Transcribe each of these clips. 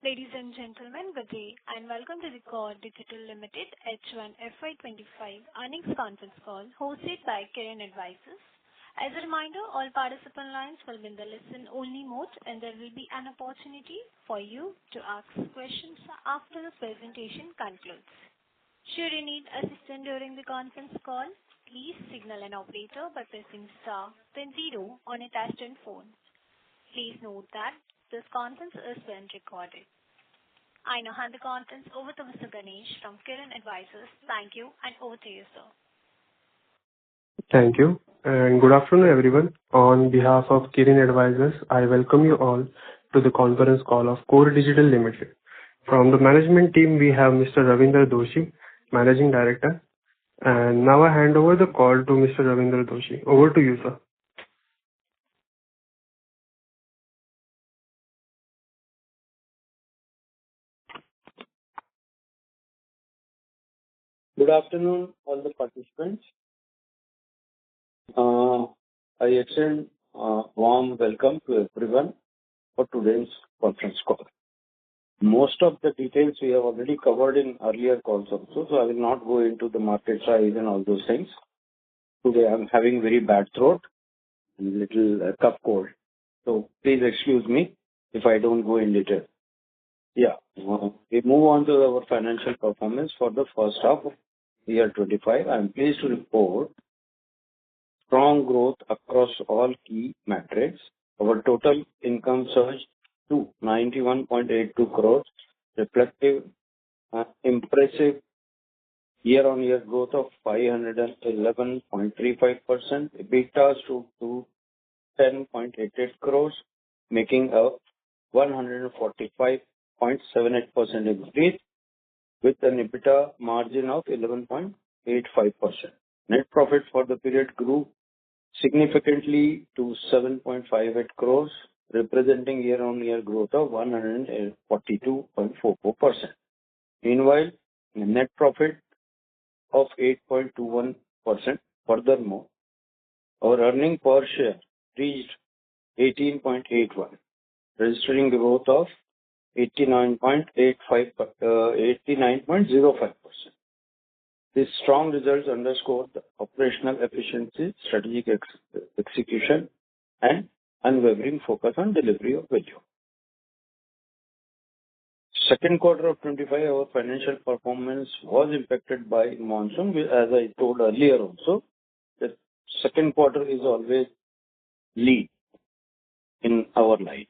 Ladies and gentlemen, good day, and welcome to the Core Digital Limited H1 FY'25 earnings conference call hosted by Kiran Advisors. As a reminder, all participant lines will be in the listen-only mode, and there will be an opportunity for you to ask questions after the presentation concludes. Should you need assistance during the conference call, please signal an operator by pressing star then 0 on a touch-tone phone. Please note that this conference is being recorded. I now hand the conference over to Mr. Ganesh from Kiran Advisors. Thank you, and over to you, sir. Thank you, and good afternoon, everyone. On behalf of Kiran Advisors, I welcome you all to the conference call of Core Digital Limited. From the management team, we have Mr. Ravindra Doshi, Managing Director. And now I hand over the call to Mr. Ravindra Doshi. Over to you, sir. Good afternoon, all the participants. I extend a warm welcome to everyone for today's conference call. Most of the details we have already covered in earlier calls also, so I will not go into the market size and all those things. Today I'm having very bad throat and little cough cold. So please excuse me if I don't go in detail. We move on to our financial performance for the first half of year 25. I am pleased to report strong growth across all key metrics. Our total income surged to 91.82 crores, reflective impressive year-on-year growth of 511.35%. EBITDA stood to 10.88 crores, making a 145.78% increase with an EBITDA margin of 11.85%. Net profit for the period grew significantly to 7.58 crores, representing year-on-year growth of 142.44%. Meanwhile, net profit of 8.21%. Furthermore, our earning per share reached 18.81, registering growth of 89.05%. These strong results underscore the operational efficiency, strategic execution, and unwavering focus on delivery of value. Second quarter of 25, our financial performance was impacted by monsoon. As I told earlier also, the second quarter is always lead in our life.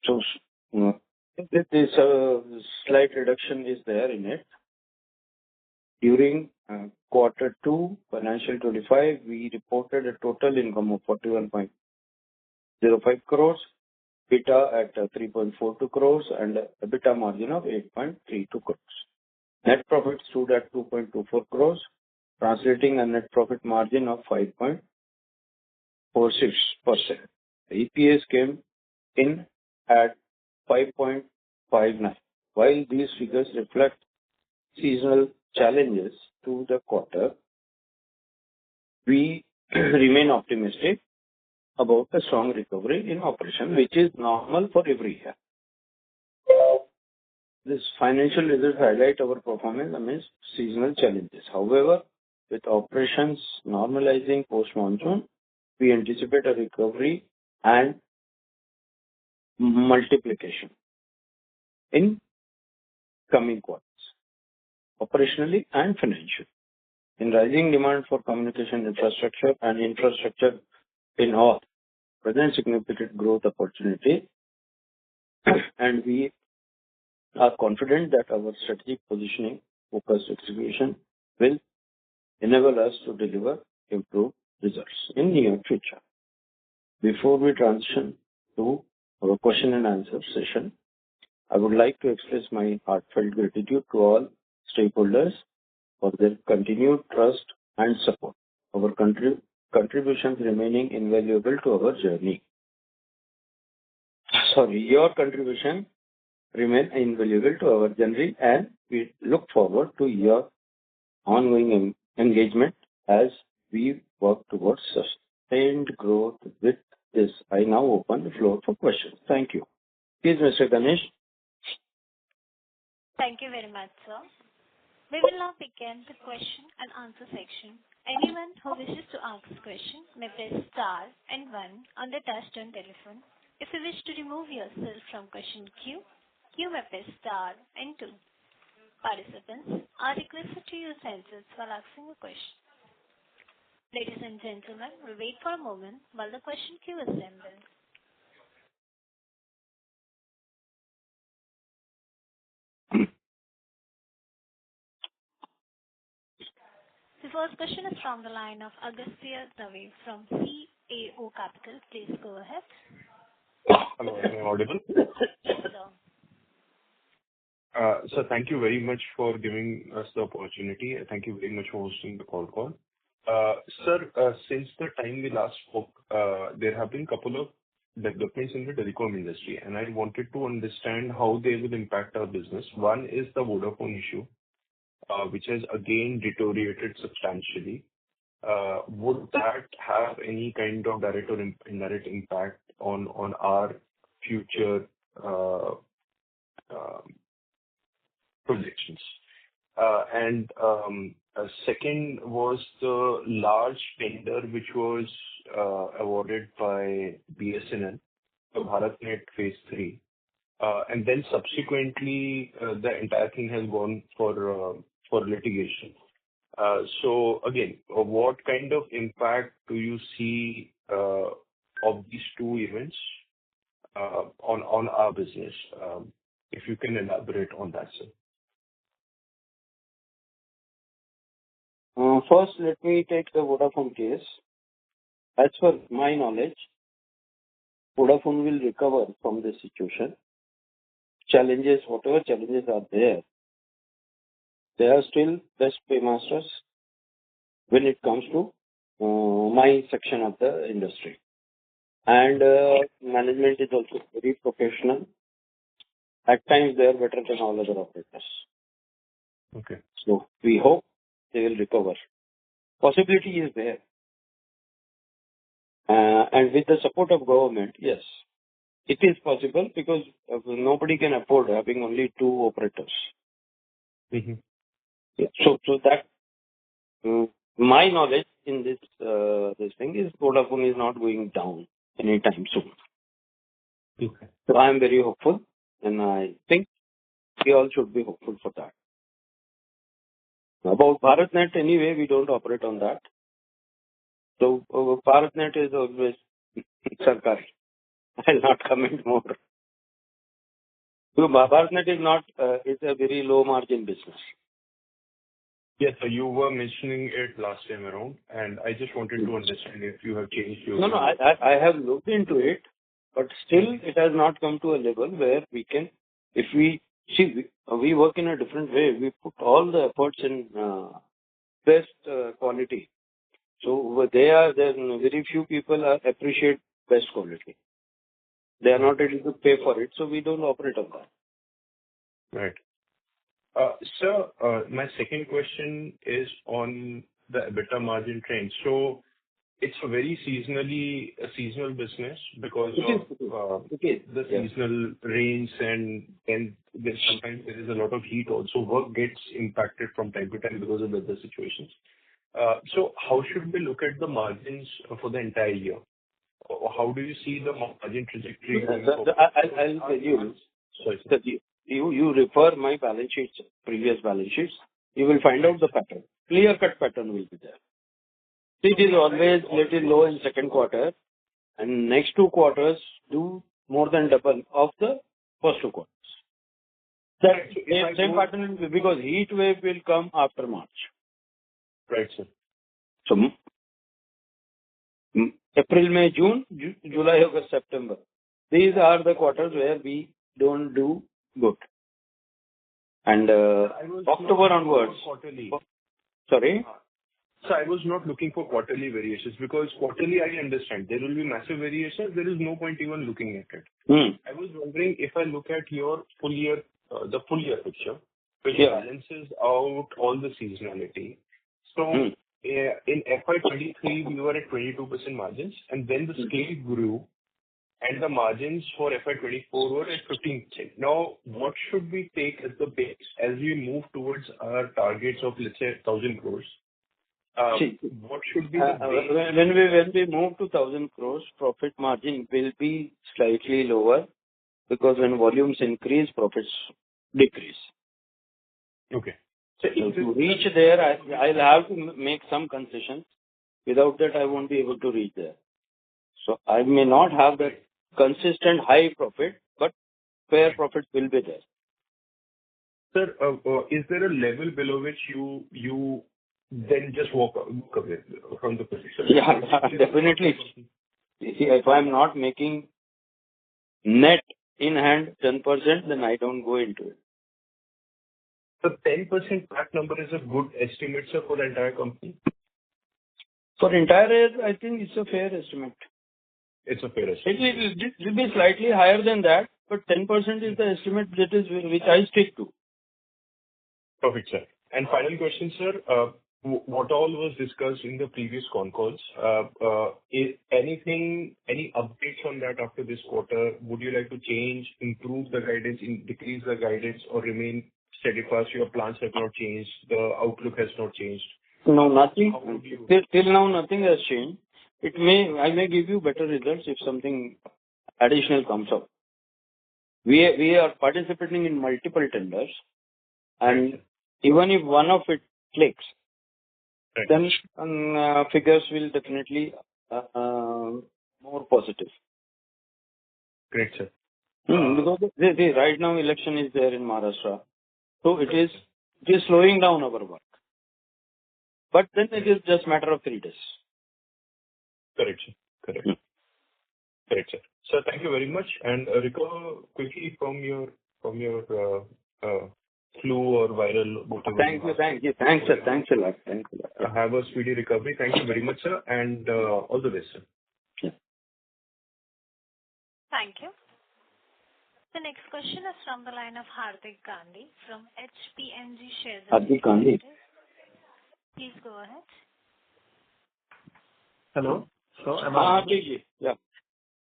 So this slight reduction is there in it. During quarter 2, financial 25, we reported a total income of 41.05 crores, EBITDA at 3.42 crores, and EBITDA margin of 8.32 crores. Net profit stood at 2.24 crores, translating a net profit margin of 5.46%. EPS came in at 5.59. While these figures reflect seasonal challenges to the quarter, we remain optimistic about a strong recovery in operation, which is normal for every year. This financial results highlight our performance amidst seasonal challenges. However, with operations normalizing post-monsoon, we anticipate a recovery and multiplication in coming quarters, operationally and financially. In rising demand for communication infrastructure and infrastructure in all present significant growth opportunity, and we are confident that our strategic positioning, focused execution will enable us to deliver improved results in near future. Before we transition to our question and answer session, I would like to express my heartfelt gratitude to all stakeholders for their continued trust and support. Our contributions remaining invaluable to our journey. Your contribution remain invaluable to our journey, and we look forward to your ongoing engagement as we work towards sustained growth. With this, I now open the floor for questions. Thank you. Please, Mr. Ganesh. Thank you very much, sir. We will now begin the question and answer section. Anyone who wishes to ask a question may press star and one on the touchtone telephone. If you wish to remove yourself from question queue, you may press star and two. Participants are requested to use handsets while asking a question. Ladies and gentlemen, we'll wait for a moment while the question queue assembles. The first question is from the line of Agastya Dave from CAO Capital. Please go ahead. Hello, am I audible? Yes, sir. So thank you very much for giving us the opportunity. Thank you very much for hosting the call. Sir, since the time we last spoke, there have been a couple of developments in the telecom industry, and I wanted to understand how they will impact our business. One is the Vodafone issue, which has again deteriorated substantially. Would that have any kind of direct or indirect impact on our future projections? And second was the large tender which was awarded by BSNL, the BharatNet Phase 3. And then subsequently, the entire thing has gone for litigation. So again, what kind of impact do you see of these two events on our business? If you can elaborate on that, sir. First, let me take the Vodafone case. As per my knowledge, Vodafone will recover from this situation. Whatever challenges are there, they are still best paymasters when it comes to my section of the industry. And management is also very professional. At times, they are better than all other operators. Okay. So we hope they will recover. Possibility is there. And with the support of government, yes, it is possible because nobody can afford having only two operators. Mm-hmm. Yeah. So that my knowledge in this thing is Vodafone is not going down anytime soon. Okay. So I am very hopeful, and I think we all should be hopeful for that. About BharatNet, anyway, we don't operate on that. So BharatNet is always Sarkari. I'll not comment more. So BharatNet is not, it's a very low margin business. Yes, so you were mentioning it last time around, and I just wanted to understand if you have changed your... No, I have looked into it, but still it has not come to a level where we can, if we, see, we work in a different way. We put all the efforts in best quality. So there very few people appreciate best quality. They are not able to pay for it, so we don't operate on that. Right. Sir, my second question is on the EBITDA margin trend. So it's a very seasonal business because of the seasonal rains, and sometimes there is a lot of heat also. Work gets impacted from time to time because of weather situations. So how should we look at the margins for the entire year? How do you see the margin trajectory going forward? I'll tell you. Sorry, sir. You refer my balance sheets, previous balance sheets, you will find out the pattern. Clear-cut pattern will be there. It is always little low in second quarter, and next 2 quarters do more than double of the first 2 quarters. That same pattern will be, because heat wave will come after March. Right, sir. So April, May, June, July, August, September. These are the quarters where we don't do good. And October onwards. Sorry? So I was not looking for quarterly variations, because quarterly I understand there will be massive variations. There is no point even looking at it. I was wondering if I look at your full year, the full year picture, which balances out all the seasonality. So in FY'23 we were at 22% margins, and then the scale grew, and the margins for FY'24 were at 15%. Now, what should we take as the base as we move towards our targets of, let's say, 1,000 crores? See, What should be the base? when we move to 1,000 crores, profit margin will be slightly lower because when volumes increase, profits decrease. Okay. So to reach there, I'll have to make some concessions. Without that, I won't be able to reach there. So I may not have that consistent high profit, but fair profit will be there. Sir, is there a level below which you then just walk away from the position? Yeah, definitely. See, if I'm not making net in hand 10%, then I don't go into it. So 10% PAT number is a good estimate, sir, for the entire company? For entire year, I think it's a fair estimate. It's a fair estimate. It will be slightly higher than that, but 10% is the estimate that is which I stick to. Perfect, sir. And final question, sir. What all was discussed in the previous con calls? Is any updates on that after this quarter? Would you like to change, improve the guidance, decrease the guidance, or remain steadfast? Your plans have not changed. The outlook has not changed. No, nothing. How would you? Till now, nothing has changed. I may give you better results if something additional comes up. We are participating in multiple tenders, and even if one of it clicks, Right. then figures will definitely more positive. Great, sir. Because right now election is there in Maharashtra, so it is slowing down our work. But then it is just matter of 3 days. Correct, sir. Correct. Correct, sir. Sir, thank you very much. And recover quickly from your flu or viral, whatever. Thank you. Thanks, sir. Thanks a lot. Have a speedy recovery. Thank you very much, sir, and all the best, sir. Yeah. Thank you. The next question is from the line of Hardik Gandhi from HPNG Shares. Hardik Gandhi. Please go ahead. Hello. So am I? Yeah.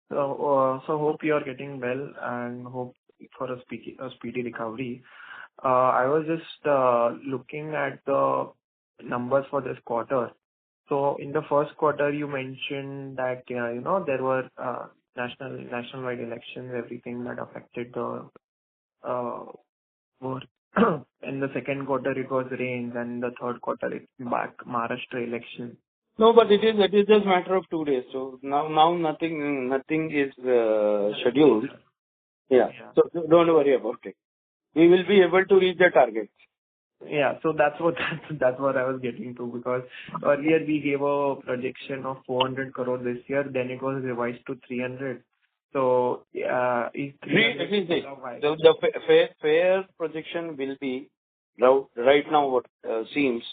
So hope you are getting well and hope for a speedy recovery. I was just looking at the numbers for this quarter. So in the first quarter, you mentioned that there were nationwide elections, everything that affected the work. In the second quarter, it was rains, and the third quarter, it's back Maharashtra election. No, but it is just matter of 2 days. So now nothing is scheduled. Yeah. So don't worry about it. We will be able to reach the target. Yeah. So that's what I was getting to, because earlier we gave a projection of 400 crore this year, then it was revised to 300. So is 300? The fair projection will be right now what seems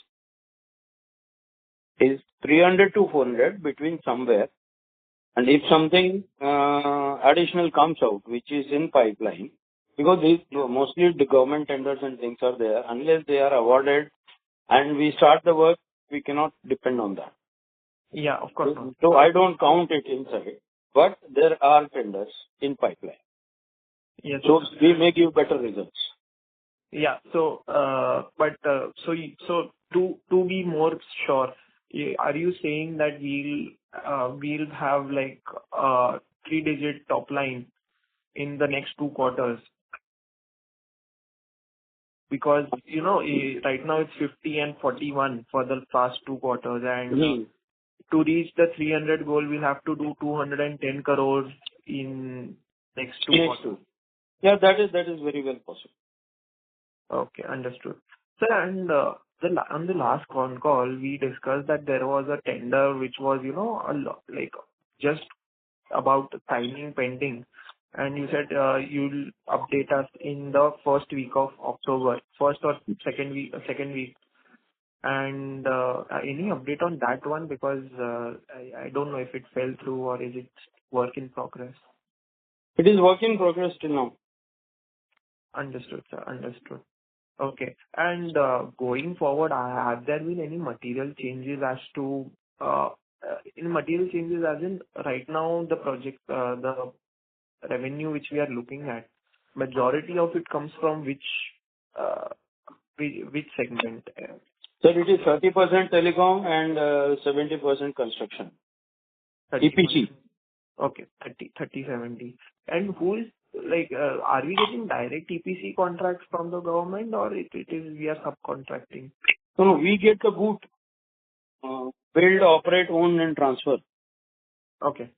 is 300 to 400 between somewhere, and if something additional comes out which is in pipeline, because these mostly the government tenders and things are there, unless they are awarded and we start the work, we cannot depend on that. Yeah, of course. So I don't count it inside, but there are tenders in pipeline. Yes. So we may give better results. Yeah. So, so to be more sure, are you saying that we'll have like 3-digit top line in the next 2 quarters? Because right now it's 50 and 41 for the past 2 quarters, and to reach the 300 goal, we'll have to do 210 crores in next 2 quarters. Yeah, that is very well possible. Okay, understood. Sir, and on the last con call, we discussed that there was a tender which was, just about signing pending. And you said you'll update us in the first week of October, first or second week. And any update on that one? Because I don't know if it fell through or is it work in progress? It is work in progress till now. Understood, sir. Understood. Okay. And going forward, have there been any material changes as to in material changes as in right now the project, the revenue which we are looking at, majority of it comes from which segment? Sir, it is 30% telecom and 70% construction. 30%. EPC. Okay, 30/70. And who is are we getting direct EPC contracts from the government, or it is we are subcontracting? No, we get the boot. Build, operate, own and transfer. Okay.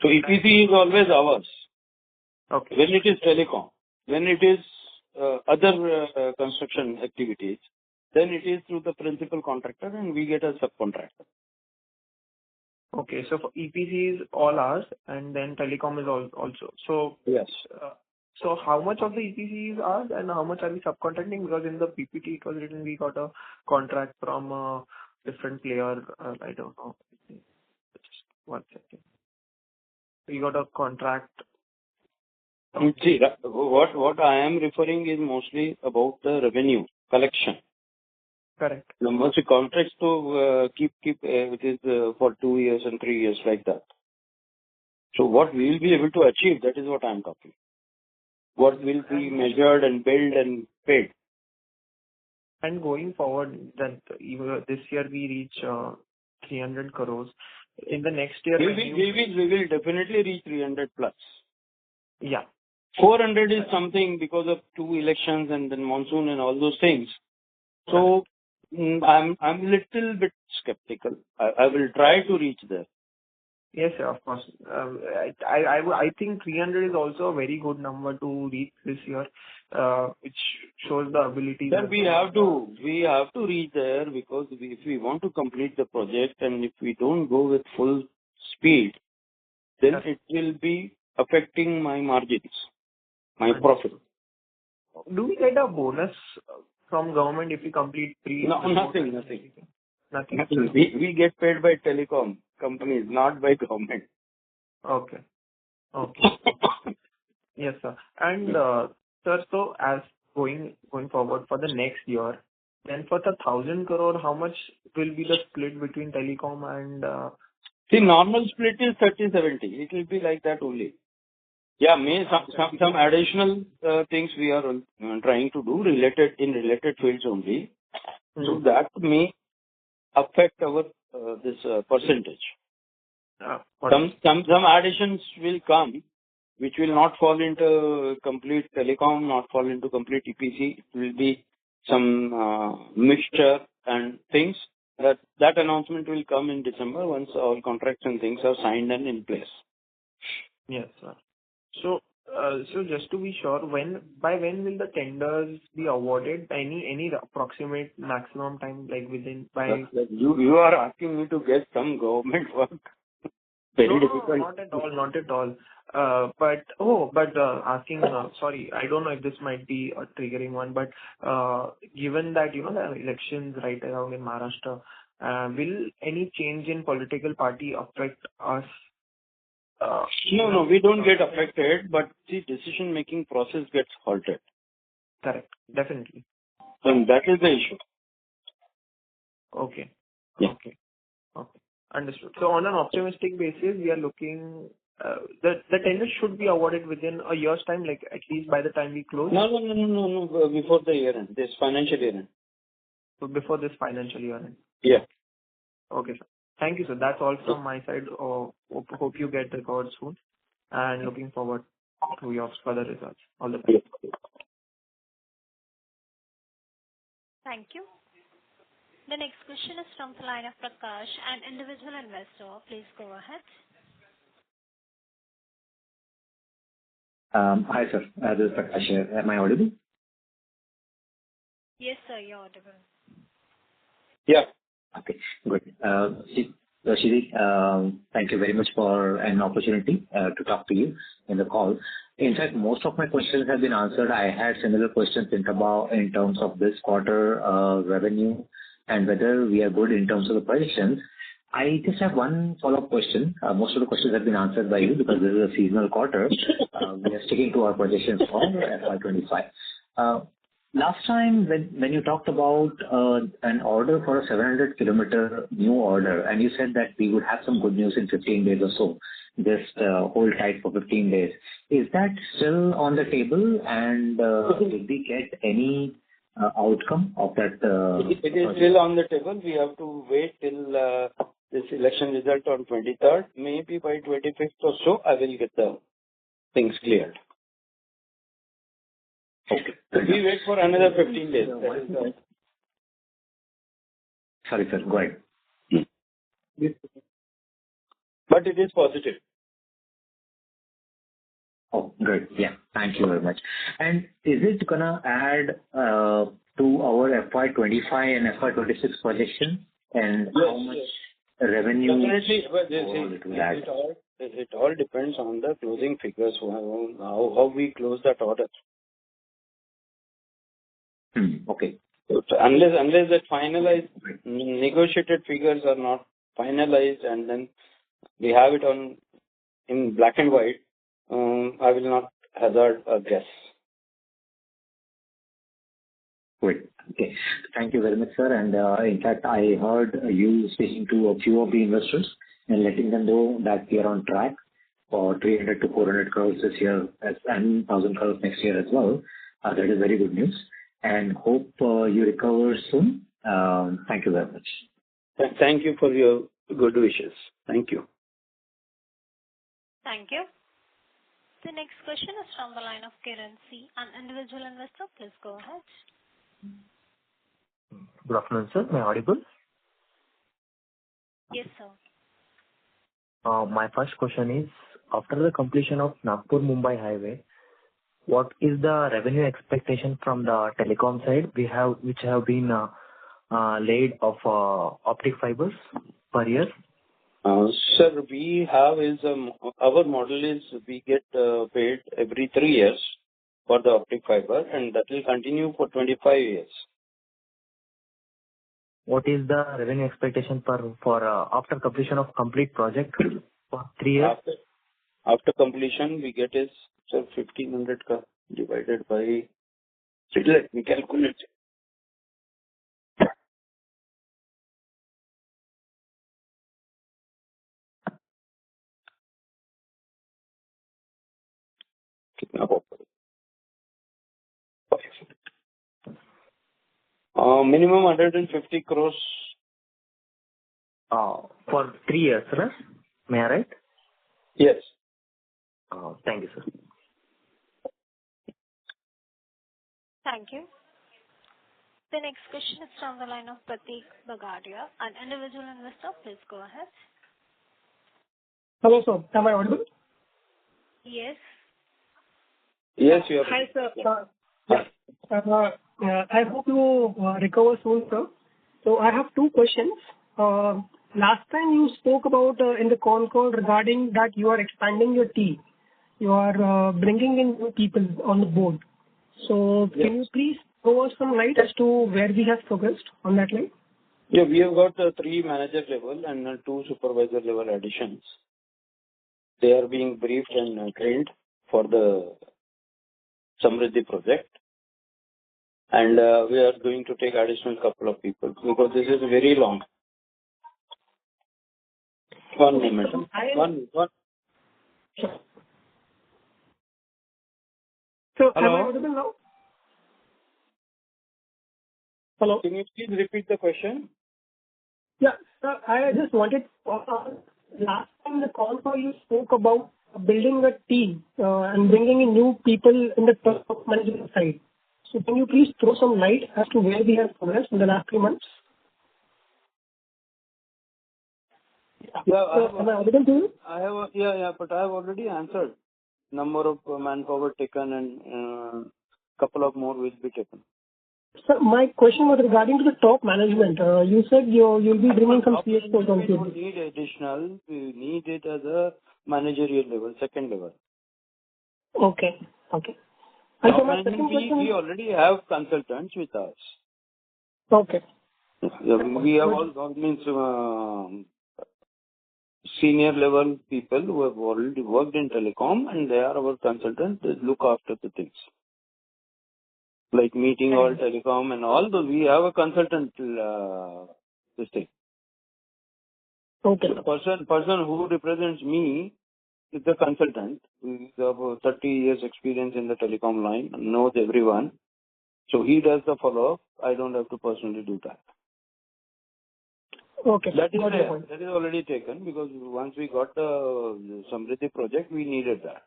So EPC is always ours. Okay. When it is telecom. When it is other construction activities, then it is through the principal contractor and we get a subcontractor. Okay. So for EPC is all ours, and then telecom is also. So Yes. So how much of the EPC is ours and how much are we subcontracting? Because in the PPT it was written we got a contract from a different player. I don't know. Just 1 second. We got a contract. See, what I am referring is mostly about the revenue collection. Correct. The most contracts to keep it is for 2 years and 3 years like that. So what we will be able to achieve, that is what I am talking. What will be measured and billed and paid. And going forward, that even this year we reach 300 crores. In the next year, We will definitely reach 300 plus. Yeah. 400 is something because of 2 elections and then monsoon and all those things. So I'm little bit skeptical. I will try to reach there. Yes, sir, of course. I think 300 is also a very good number to reach this year, which shows the ability. Sir, we have to reach there because if we want to complete the project and if we don't go with full speed, then it will be affecting my margins, my profit. Do we get a bonus from government if we complete No, nothing. Nothing. We get paid by telecom companies, not by government. Okay. Yes, sir. And sir, so as going forward for the next year, then for the 1,000 crore, how much will be the split between telecom and? See, normal split is 30/70. It will be like that only. Yeah, some additional things we are trying to do related fields only. So that may affect our this percentage. Some additions will come, which will not fall into complete telecom, not fall into complete EPC. It will be some mixture and things. That announcement will come in December once all contracts and things are signed and in place. Yes, sir. So just to be sure, by when will the tenders be awarded? Any approximate maximum time, like within by? You are asking me to get some government work. Very difficult. No, not at all. But asking, sorry, I don't know if this might be a triggering one, but given that, the elections right around in Maharashtra, will any change in political party affect us? No, we don't get affected, but the decision-making process gets halted. Correct. Definitely. And that is the issue. Okay. Yeah. Okay. Understood. So on an optimistic basis, we are looking, the tender should be awarded within a year's time, like at least by the time we close? No. Before the year end, this financial year end. So before this financial year end? Yeah. Okay, sir. Thank you, sir. That's all from my side. Hope you get the call soon and looking forward to your further results. All the best. Yeah. Thank you. The next question is from the line of Prakash, an individual investor. Please go ahead. Hi, sir. This is Prakash here. Am I audible? Yes, sir, you're audible. Yeah. Okay, good. Shri, thank you very much for an opportunity to talk to you in the call. In fact, most of my questions have been answered. I had similar questions in terms of this quarter revenue and whether we are good in terms of the projections. I just have one follow-up question. Most of the questions have been answered by you because this is a seasonal quarter. We are sticking to our projections for FY'25. last time when you talked about an order for a 700 kilometer new order, and you said that we would have some good news in 15 days or so, just hold tight for 15 days. Is that still on the table? And did we get any outcome of that? It is still on the table. We have to wait till this election result on 23rd. Maybe by 25th or so, I will get the things cleared. Okay. We wait for another 15 days. Sorry, sir. Go ahead. But it is positive. Oh, good. Yeah. Thank you very much. And is it gonna add to our FY'25 and FY'26 projection? And how much revenue? Definitely. But it all depends on the closing figures, how we close that order. Okay. So unless that finalized, negotiated figures are not finalized, and then we have it in black and white, I will not hazard a guess. Great. Okay. Thank you very much, sir. And in fact, I heard you speaking to a few of the investors and letting them know that we are on track for 300 to 400 crores this year and 1,000 crores next year as well. That is very good news. And hope you recover soon. Thank you very much. Thank you for your good wishes. Thank you. Thank you. The next question is from the line of Kiran C, an individual investor. Please go ahead. Good afternoon, sir. Am I audible? Yes, sir. My first question is, after the completion of Nagpur-Mumbai highway, what is the revenue expectation from the telecom side which have been laid of optic fibers per year? Sir, we have our model is we get paid every 3 years for the optic fiber, and that will continue for 25 years. What is the revenue expectation for after completion of complete project for 3 years? After completion, we get is 1,500 divided by. Let me calculate. Minimum 150 crores. For 3 years, sir? May I right? Yes. Thank you, sir. Thank you. The next question is from the line of Pratik Bagadia, an individual investor. Please go ahead. Hello, sir. Am I audible? Yes. Yes, you are. Hi, sir. I hope you recover soon, sir. So I have 2 questions. Last time you spoke about in the Concall regarding that you are expanding your team. You are bringing in new people on the board. So can you please throw us some light as to where we have progressed on that line? Yeah, we have got 3 manager level and 2 supervisor level additions. They are being briefed and trained for the Samriddhi project. And we are going to take additional couple of people because this is very long. One moment. One. Sure. So Hello? am I audible now? Hello? Can you please repeat the question? Yeah, sir, I just wanted last time the call call you spoke about building a team and bringing in new people in the top management side. So can you please throw some light as to where we have progressed in the last 3 months? Yeah, Am I audible to you? but I have already answered. Number of manpower taken and couple of more will be taken. Sir, my question was regarding to the top management. You said you'll be bringing some CXOs on We board. don't need additional. We need it as a managerial level, second level. Okay. And Top so my second management, question. we already have consultants with us. Okay. We have all senior level people who have already worked in telecom, and they are our consultants. They look after the things. like meeting all telecom and all. Those we have a consultant. This thing. Okay. So person who represents me is the consultant. He has 30 years experience in the telecom line, knows everyone. So he does the follow-up. I don't have to personally do that. Okay. That is Got your there. point. That is already taken because once we got the Samriddhi project, we needed that.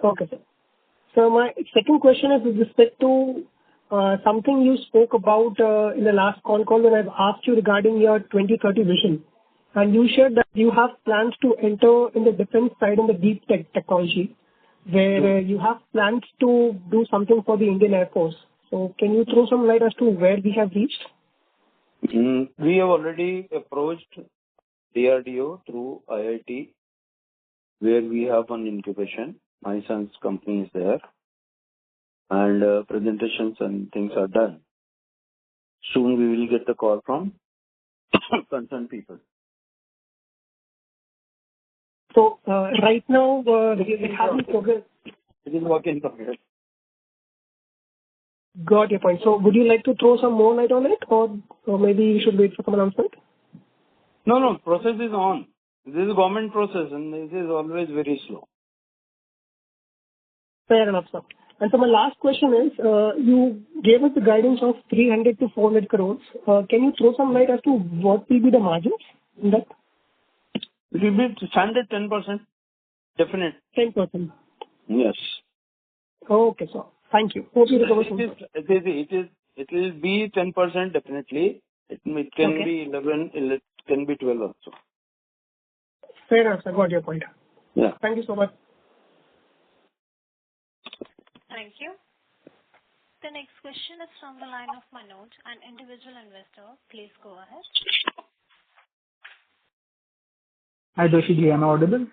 Okay, sir. So my second question is with respect to something you spoke about in the last call when I've asked you regarding your 2030 vision. And you shared that you have plans to enter in the defense side in the deep tech technology, where you have plans to do something for the Indian Air Force. So can you throw some light as to where we have reached? We have already approached DRDO through IIT, where we have an incubation. My son's company is there, and presentations and things are done. Soon we will get the call from concerned people. So right now, we haven't progressed. It is work in progress. Got your point. So would you like to throw some more light on it, or maybe you should wait for some announcement? No, process is on. This is a government process, and this is always very slow. Fair enough, sir. And so my last question is, you gave us the guidance of 300 to 400 crores. Can you throw some light as to what will be the margins in that? It will be standard 10%. Definite. 10%. Yes. Okay, sir. Thank you. Hope you recover soon. It will be 10% definitely. It can be 11, it can be 12 also. Fair enough, sir. Got your point. Yeah. Thank you so much. Thank you. The next question is from the line of Manoj, an individual investor. Please go ahead. Hi, Doshi, am I audible?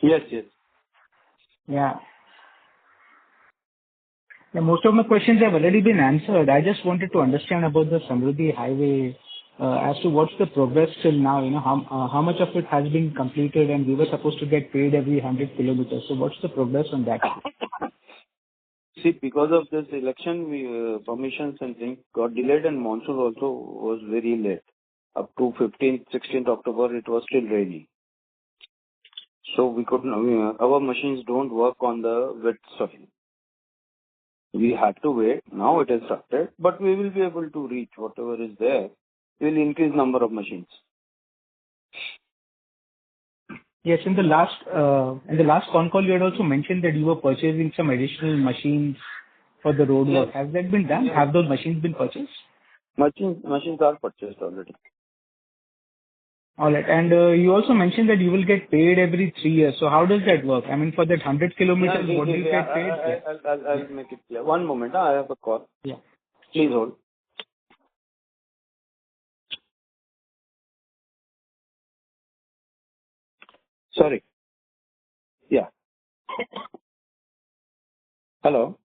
Yes. Yeah. Most of my questions have already been answered. I just wanted to understand about the Samriddhi Highway, as to what's the progress till now. How much of it has been completed, and we were supposed to get paid every 100 kilometers. So what's the progress on that? See, because of this election, permissions and things got delayed, and monsoon also was very late. Up to 15th, 16th October, it was still raining. So we couldn't, our machines don't work on the wet soil. We had to wait. Now it has started, but we will be able to reach whatever is there. We will increase number of machines. Yes, in the last con call, you had also mentioned that you were purchasing some additional machines for the road work. Has that been done? Have those machines been purchased? Machines are purchased already. All right. And you also mentioned that you will get paid every 3 years. So how does that work? I mean, for that 100 kilometers, what do you get paid? I'll make it clear. One moment. I have a call. Yeah. Please hold. Sorry. Yeah. Hello.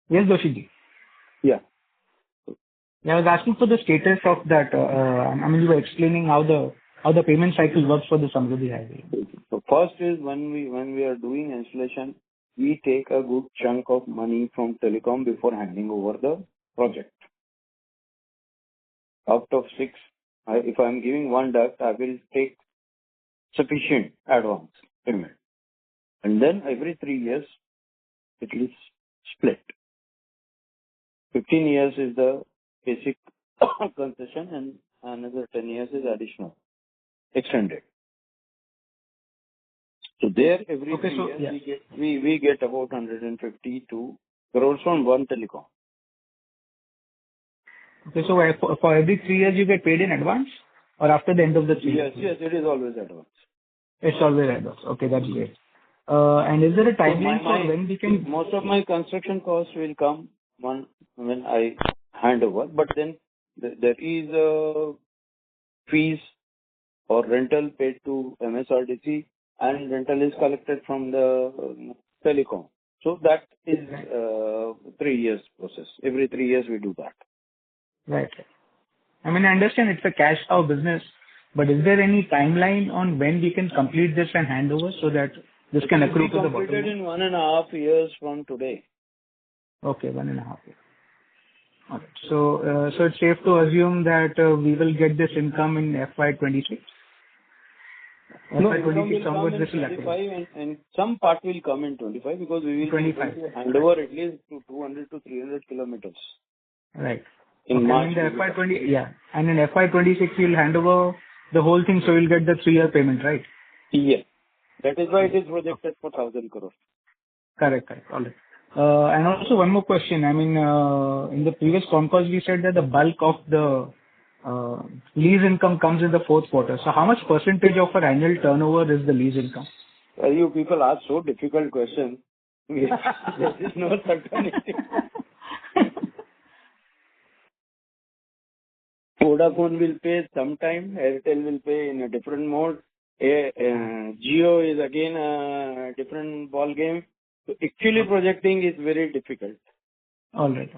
Yes, Doshi. Yeah. I was asking for the status of that. You were explaining how the payment cycle works for the Samriddhi Highway. So first is when we are doing installation, we take a good chunk of money from telecom before handing over the project. Out of 6, if I am giving one duct, I will take sufficient advance payment. And then every 3 years, it is split. 15 years is the basic concession, and another 10 years is additional, extended. So there, every 3 years, we get about 152 crores from one telecom. Okay, so for every 3 years you get paid in advance, or after the end of the 3 years? Yes, it is always advance. It's always advance. Okay, that's great. And is there a timeline for when we can? Most of my construction costs will come when I hand over, but then there is fees or rental paid to MSRDC, and rental is collected from the telecom. So that is 3 years process. Every 3 years we do that. Right. I understand it's a cash cow business, but is there any timeline on when we can complete this and hand over so that This can accrue to the bottom completed line? in 1.5 years from today. Okay, 1.5 years. All right. So it's safe to assume that we will get this income in FY'26? No, income will FY'26 come onwards, in this will accrue. 25 and some part will come in 25 because we will be 25. able to hand over at least to 200 to 300 kilometers Right. in Okay. March. And in the FY'20, yeah. And in FY'26, you'll hand over the whole thing, so you'll get the 3-year payment, right? Yes. That is why it is projected for 1,000 crores. Correct. All right. And also one more question. I mean, in the previous concalls, we said that the bulk of the lease income comes in the fourth quarter. So how much percentage of our annual turnover is the lease income? You people ask so difficult questions. There is no certainty. Vodafone will pay sometime, Airtel will pay in a different mode. Jio is again a different ball game. So actually projecting is very difficult. All right.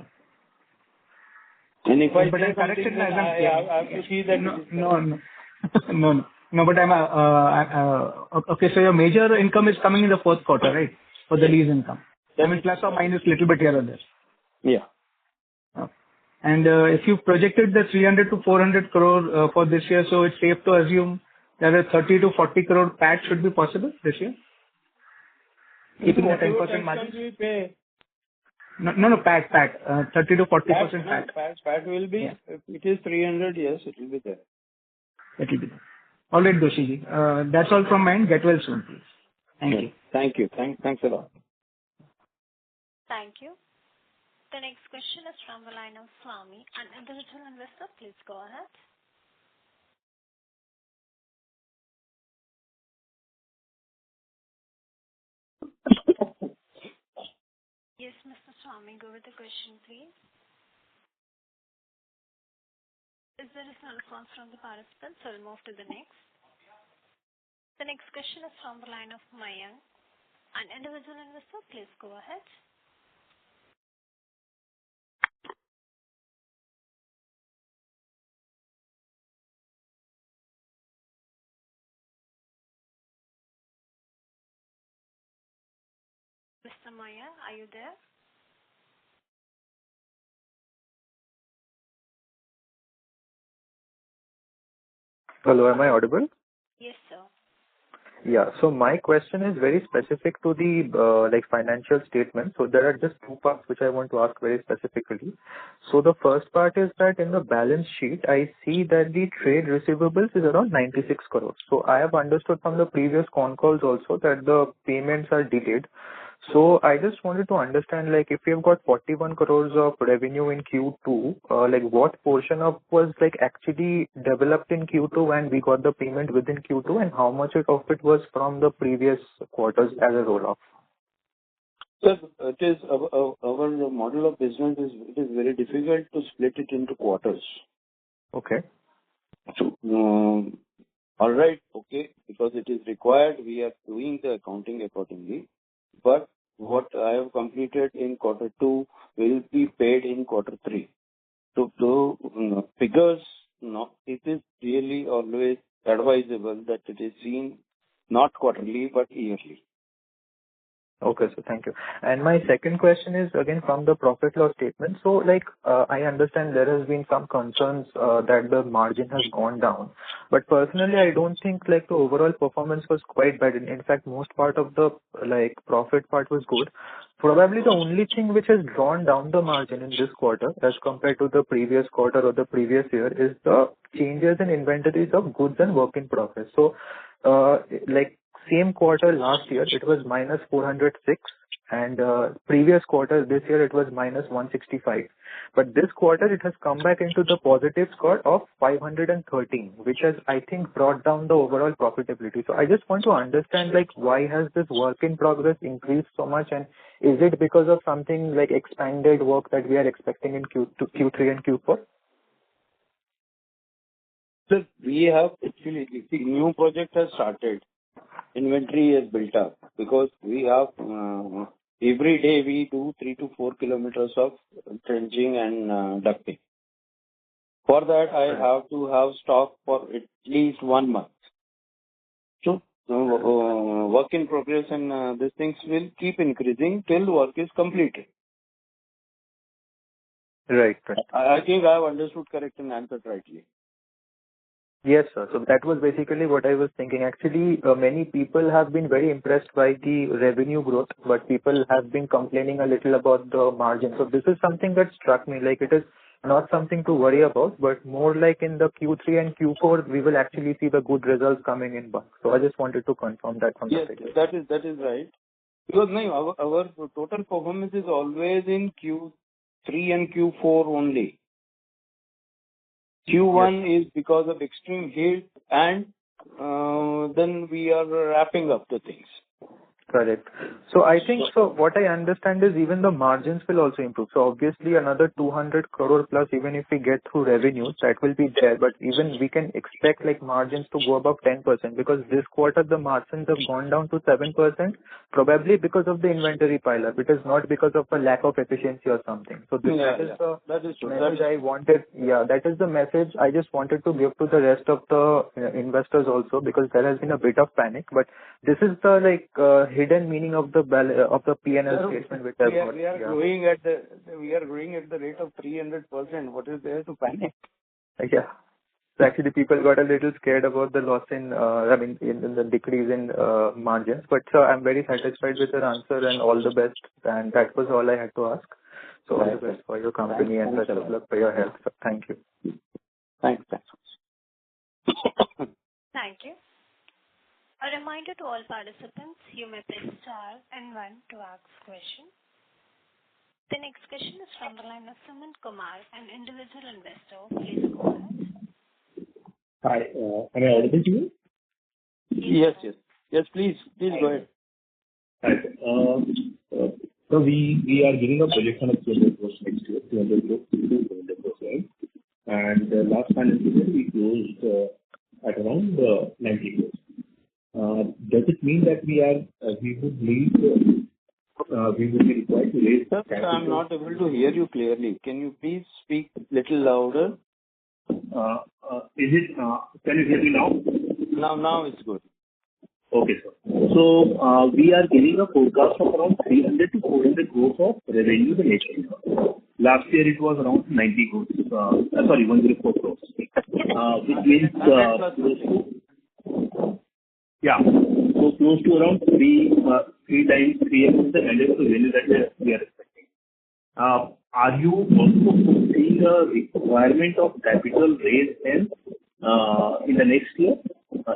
And if I But say I corrected something, my then I have to see that. No. But okay. So your major income is coming in the fourth quarter, right? For the lease income. I mean, plus or minus little bit here or there. Yeah. Okay. And if you projected the 300 to 400 crore for this year, so it's safe to assume that a 30 to 40 crore PAT should be possible this year? Keeping the 10% margin? We pay. No, PAT. 30 to 40% PAT. PAT will be, if it is 300, yes, it will be there. It will be there. All right, Doshiji. That's all from my end. Get well soon, please. Thank you. Thank you. Thanks a lot. Thank you. The next question is from the line of Swami, an individual investor. Please go ahead. Yes, Mr. Swami, go with the question, please. Is there a response from the participants? So we'll move to the next. The next question is from the line of Mayank, an individual investor. Please go ahead. Mr. Maya, are you there? Hello, am I audible? Yes, sir. Yeah. So my question is very specific to the financial statement. So there are just two parts which I want to ask very specifically. So the first part is that in the balance sheet, I see that the trade receivables is around 96 crores. So I have understood from the previous con calls also that the payments are delayed. So I just wanted to understand, like, if you've got 41 crores of revenue in Q2, what portion of was actually developed in Q2 and we got the payment within Q2, and how much of it was from the previous quarters as a roll-off? Sir, it is our model of business it is very difficult to split it into quarters. Okay. So, all right, okay, because it is required, we are doing the accounting accordingly. But what I have completed in quarter 2 will be paid in quarter 3. So, figures, it is really always advisable that it is seen not quarterly but yearly. Okay, so thank you. And my second question is again from the profit loss statement. So I understand there has been some concerns that the margin has gone down. But personally, I don't think the overall performance was quite bad. In fact, most part of the profit part was good. Probably the only thing which has drawn down the margin in this quarter as compared to the previous quarter or the previous year is the changes in inventories of goods and work in progress. So same quarter last year, it was minus 406, and previous quarter this year, it was minus 165. But this quarter, it has come back into the positive score of 513, which has, I think, brought down the overall profitability. So I just want to understand, why has this work in progress increased so much, and is it because of something like expanded work that we are expecting in Q3 and Q4? So we have actually, the new project has started. Inventory is built up because we have every day we do 3 to 4 kilometers of trenching and ducting. For that, I have to have stock for at least 1 month. So So work in progress and these things will keep increasing till work is completed. Right. I think I have understood correct and answered rightly. Yes, sir. So that was basically what I was thinking. Actually, many people have been very impressed by the revenue growth, but people have been complaining a little about the margin. So this is something that struck me. Like, it is not something to worry about, but more like in the Q3 and Q4, we will actually see the good results coming in bulk. So I just wanted to confirm that from the figures. That is right. Because no, our total performance is always in Q3 and Q4 only. Q1 is because of extreme heat, and then we are wrapping up the things. Correct. So I think, so what I understand is even the margins will also improve. So obviously another 200 crore plus, even if we get through revenues, that will be there. But even we can expect like margins to go above 10%, because this quarter the margins have gone down to 7%, probably because of the inventory pile up. It is not because of a lack of efficiency or something. So this, that is the message I wanted. Yeah, that is the message I just wanted to give to the rest of the investors also, because there has been a bit of panic. But this is the hidden meaning of the P&L statement which I've got. We are growing at the rate of 300%. What is there to panic? Yeah. So actually, people got a little scared about the loss in the decrease in margins. But I'm very satisfied with your answer, and all the best. And that was all I had to ask. So all the best for your company and best of luck for your health. So thank you. Thanks. Thank you. A reminder to all participants, you may press star and 1 to ask question. The next question is from the line of Sumant Kumar, an individual investor. Please go ahead. Hi, am I audible to you? Yes, please go ahead. Hi. So we are giving a projection of 200 crores next year, 200 crores to 200 crores, right? And last financial year we closed at around 90 crores. Does it mean that we would be required to raise capital? I'm not able to hear you clearly. Can you please speak little louder? Can you hear me now? Now it's good. Okay, sir. So we are giving a forecast of around 300 to 400 crores of revenue the next year. Last year it was around 90 crores. 104 crores. Which means close to around 3x the revenue that we are expecting. Are you also seeing a requirement of capital raise in the next year?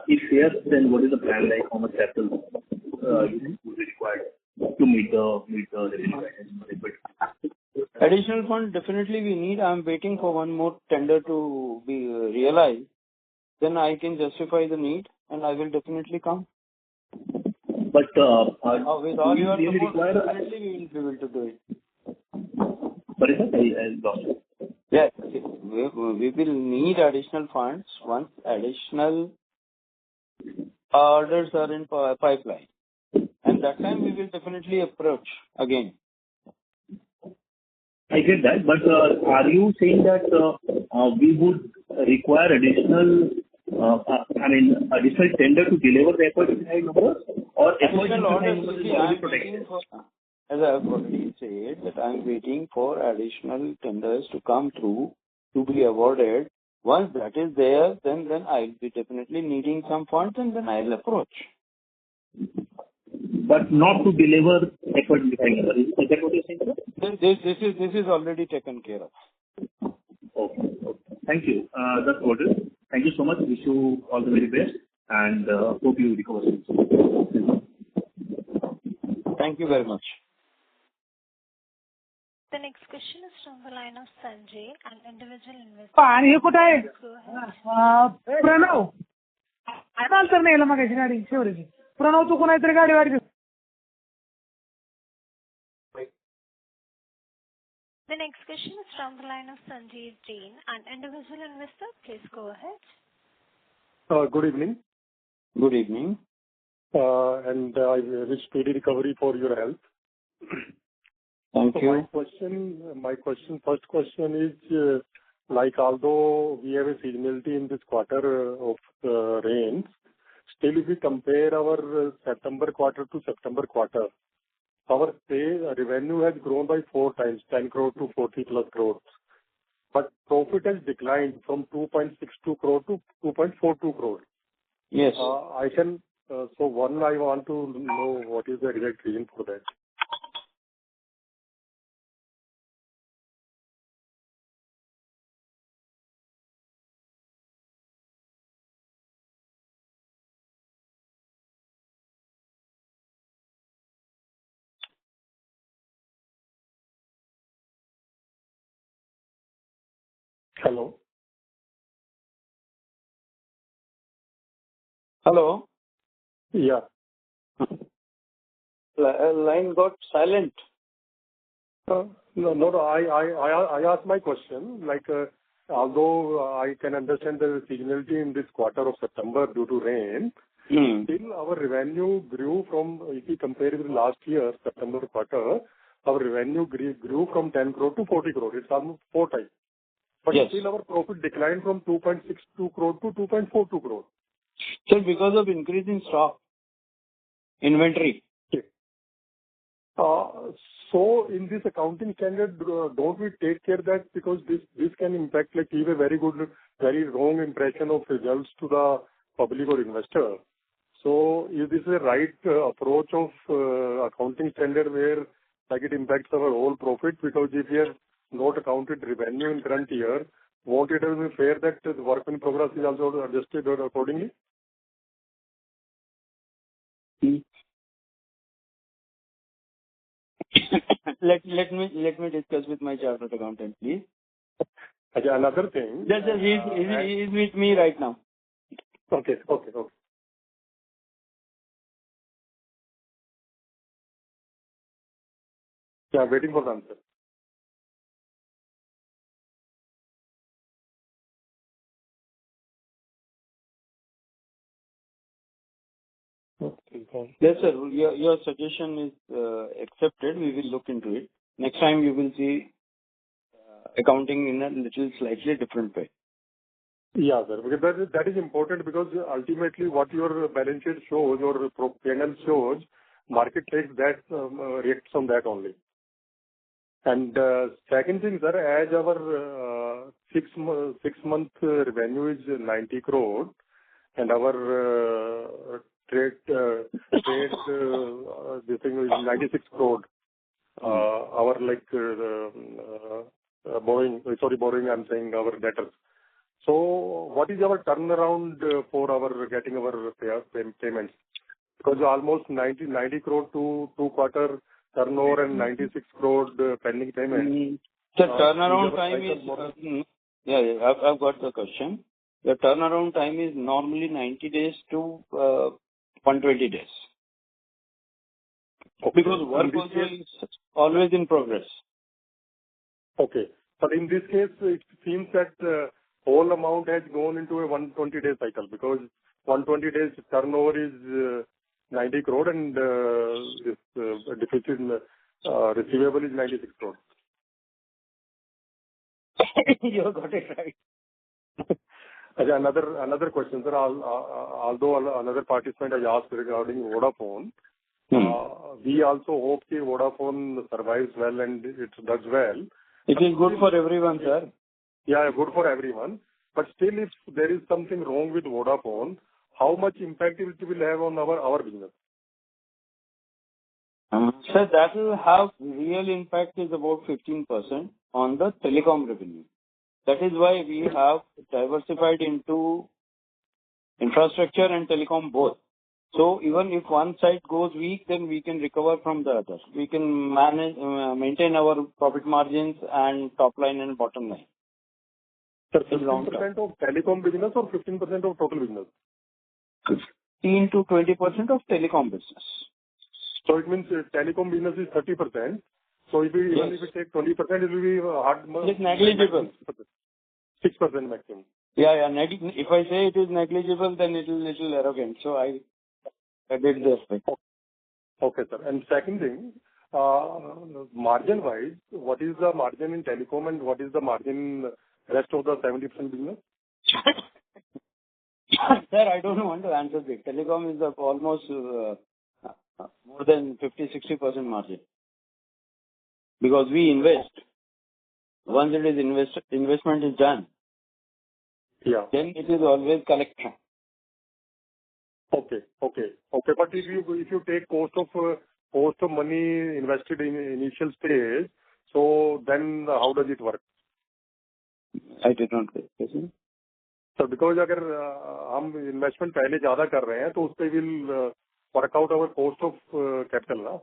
If yes, then what is the plan like? How much capital would be required to meet the revenue guidance? Additional fund definitely we need. I'm waiting for one more tender to be realized. Then I can justify the need, and I will definitely come. But with all your support, definitely we will be able to do it. Sorry, sir, I lost you. Yes, we will need additional funds once additional orders are in pipeline. And that time we will definitely approach again. I get that, but are you saying that we would require additional tender to deliver the FY’25 numbers, or additional orders will be protected? As I have already said, that I am waiting for additional tenders to come through to be awarded. Once that is there, then I will be definitely needing some funds, and then I will approach. But not to deliver FY’25 numbers. Is that what you're saying, sir? This is already taken care of. Okay. Thank you. That's all it is. Thank you so much. Wish you all the very best, and hope you recover soon. Thank you very much. The next question is from the line of Sanjay, an individual investor. Pranav तर नाही मग गाडी शेवरेची प्रणव तू कोणातरी गाडीवर. The next question is from the line of Sanjeev Jain, an individual investor. Please go ahead. Good evening. Good evening. And I wish speedy recovery for your health. Thank you. First question is, although we have a seasonality in this quarter of rains, Still, if we compare our September quarter to September quarter, our revenue has grown by 4 times, 10 crore to 40 plus crores. But profit has declined from 2.62 crore to 2.42 crore. Yes. So one, I want to know what is the exact reason for that. Hello? Hello? Yeah. Line got silent. No. I asked my question. Although I can understand the seasonality in this quarter of September due to rain, still our revenue grew from, if you compare it with last year, September quarter, our revenue grew from 10 crore to 40 crore. It's almost 4 times. But still our profit declined from 2.62 crore to 2.42 crore. Sir, because of increase in stock, inventory. So in this accounting standard, don't we take care that because this can impact, give a very wrong impression of results to the public or investor. So is this a right approach of accounting standard where it impacts our whole profit? Because if we have not accounted revenue in current year, won't it be fair that the work in progress is also adjusted accordingly? Let me discuss with my chartered accountant, please. Another thing. He is with me right now. Okay. Yeah, waiting for the answer. Yes, sir. Your suggestion is accepted. We will look into it. Next time you will see accounting in a little slightly different way. Yeah, sir. Because that is important because ultimately what your balance sheet shows or P&L shows, market takes that, reacts on that only. And second thing, sir, as our 6-month revenue is 90 crore and our trade this thing is 96 crore. Our borrowing, I'm saying our debtors. So what is our turnaround for our getting our payments? Because almost 90 crore to 2 quarter turnover and 96 crore pending payment. The turnaround time is I've got the question. The turnaround time is normally 90 days to 120 days. Okay. Because work also is always in progress. Okay. But in this case, it seems that whole amount has gone into a 120-day cycle because 120 days turnover is 90 crore and this deficit receivable is 96 crore. You got it right. Another question, sir. Although another participant has asked regarding Vodafone, we also hope that Vodafone survives well and it does well. It is good for everyone, sir. Yeah, good for everyone. But still, if there is something wrong with Vodafone, how much impact it will have on our business? Sir, that will have real impact is about 15% on the telecom revenue. That is why we have diversified into infrastructure and telecom both. So even if one side goes weak, then we can recover from the other. We can maintain our profit margins and top line and bottom line. Sir, 15% of telecom business or 15% of total business? 15 to 20% of telecom business. So it means telecom business is 30%. So if we take 20%, it will be hard. It's negligible. 6% maximum. Yeah. If I say it is negligible, then it is little arrogant. So I did this. Okay, sir. And second thing, margin-wise, what is the margin in telecom and what is the margin rest of the 70% business? Sir, I don't want to answer this. Telecom is almost more than 50-60% margin because we invest. Once it is investment is done, then it is always collection. Okay. But if you take cost of money invested in initial stage, so then how does it work? I did not get this. So because अगर हम investment पहले ज़्यादा कर रहे हैं तो उस पे will work out our cost of capital ना,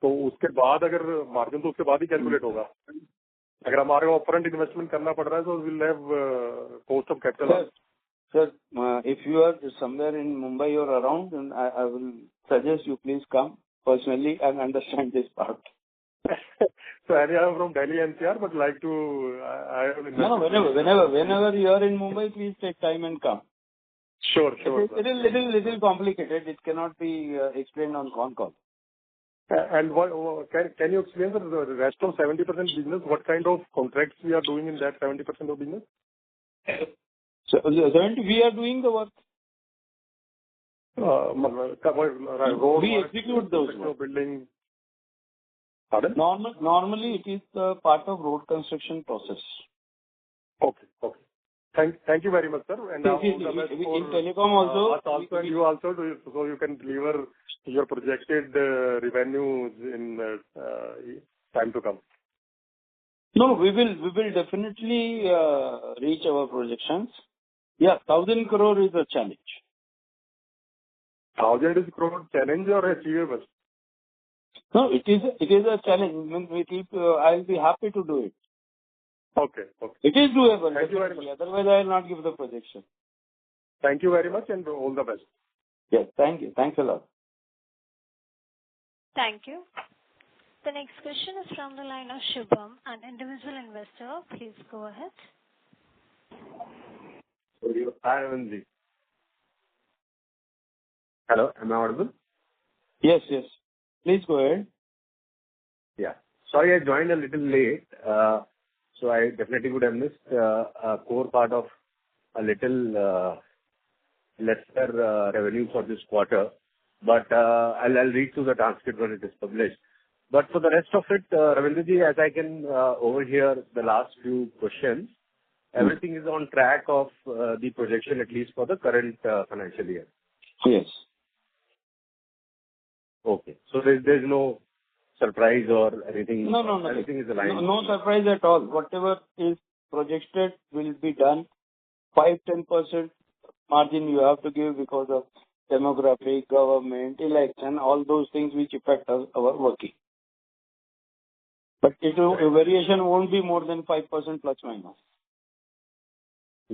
तो उसके बाद अगर margin तो उसके बाद ही calculate होगा. अगर हमारे को upfront investment करना पड़ रहा है तो we'll have cost of capital. Sir, if you are somewhere in Mumbai or around, then I will suggest you please come personally and understand this part. So I am from Delhi NCR, but like to I have investment. No, whenever you are in Mumbai, please take time and come. Sure. It is little complicated. It cannot be explained on Concall. And what can you explain the rest of 70% business? What kind of contracts we are doing in that 70% of business? So 70, we are doing the work. We execute those work. Building. Pardon? Normally, it is part of road construction process. Okay. Thank you very much, sir. And now in telecom also, and you also, so you can deliver your projected revenues in time to come. No, we will definitely reach our projections. Yeah, 1,000 crore is a challenge. 1,000 crore challenge or achievable? No, it is a challenge. I'll be happy to do it. Okay. It is doable. Thank you very much. Otherwise, I will not give the projection. Thank you very much and all the best. Yes, thank you. Thanks a lot. Thank you. The next question is from the line of Shubham, an individual investor. Please go ahead. Hi, Ramanji. Hello, am I audible? Yes. Please go ahead. Yeah. Sorry, I joined a little late. So I definitely would have missed a core part of a little lesser revenue for this quarter. But I'll read through the transcript when it is published. But for the rest of it, Ravindraji, as I can overhear the last few questions, everything is on track of the projection, at least for the current financial year. Yes. Okay. So there's no surprise or anything? No. Everything is aligned? No surprise at all. Whatever is projected will be done. 5-10% margin you have to give because of demography, government, election, all those things which affect our working. But variation won't be more than 5% plus minus.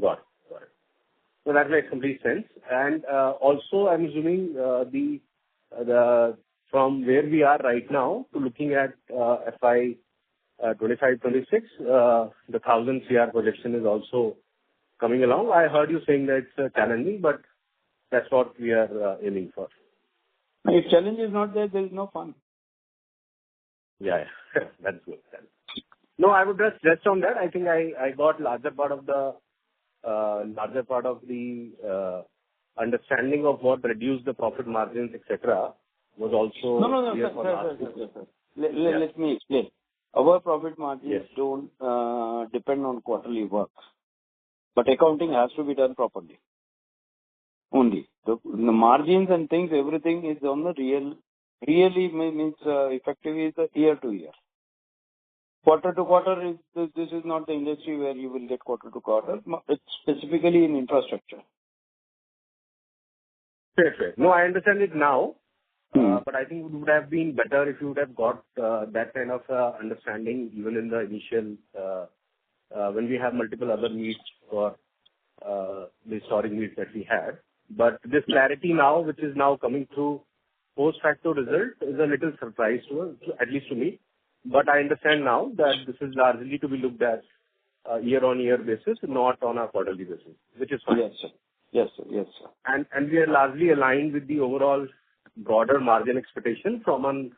Got it. So that makes complete sense. And also, I'm assuming the from where we are right now to looking at FY 25-26, the 1,000 CR projection is also coming along. I heard you saying that it's challenging, but that's what we are aiming for. If challenge is not there is no fun. Yeah. That's good. No, I would just rest on that. I think I got larger part of the understanding of what reduced the profit margins, etc. was also No, sir. Let me explain. Our profit margins don't depend on quarterly work, but accounting has to be done properly. Only the margins and things, everything is on the really means effective is year to year. Quarter to quarter this is not the industry where you will get quarter to quarter. It's specifically in infrastructure. Fair. No, I understand it now. But I think it would have been better if you would have got that kind of understanding even in the initial when we have multiple other needs for the historic needs that we had. But this clarity now, which is now coming through post-facto result, is a little surprise to us, at least to me. But I understand now that this is largely to be looked at year-on-year basis, not on a quarterly basis, which is fine. Yes, sir. And we are largely aligned with the overall broader margin expectation from an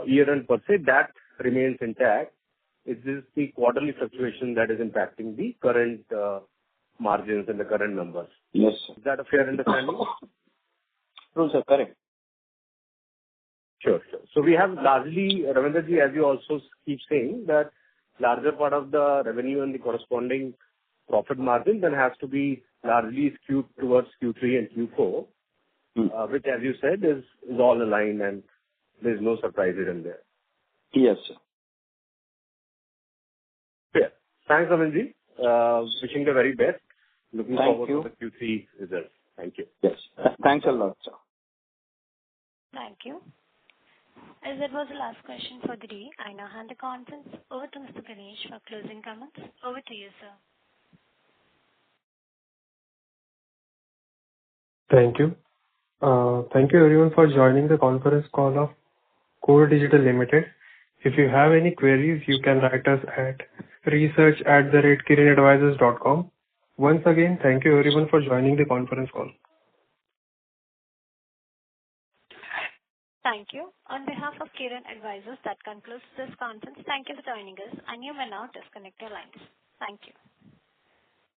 year-end per se. That remains intact. It's just the quarterly fluctuation that is impacting the current margins in the current numbers. Yes, sir. Is that a fair understanding? True, sir. Correct. Sure. So we have largely, Ravinderji, as you also keep saying, that larger part of the revenue and the corresponding profit margin then has to be largely skewed towards Q3 and Q4, which, as you said, is all aligned and there's no surprises in there. Yes, sir. Fair. Thanks, Ravinderji. Wishing the very best. Looking forward to the Q3 results. Thank you. Yes. Thanks a lot, sir. Thank you. As that was the last question for the day, I now hand the conference over to Mr. Ganesh for closing comments. Over to you, sir. Thank you. Thank you everyone for joining the conference call of Core Digital Limited. If you have any queries, you can write us at research@kirinadvisors.com. Once again, thank you everyone for joining the conference call. Thank you. On behalf of Kirin Advisors, that concludes this conference. Thank you for joining us, and you may now disconnect your lines. Thank you.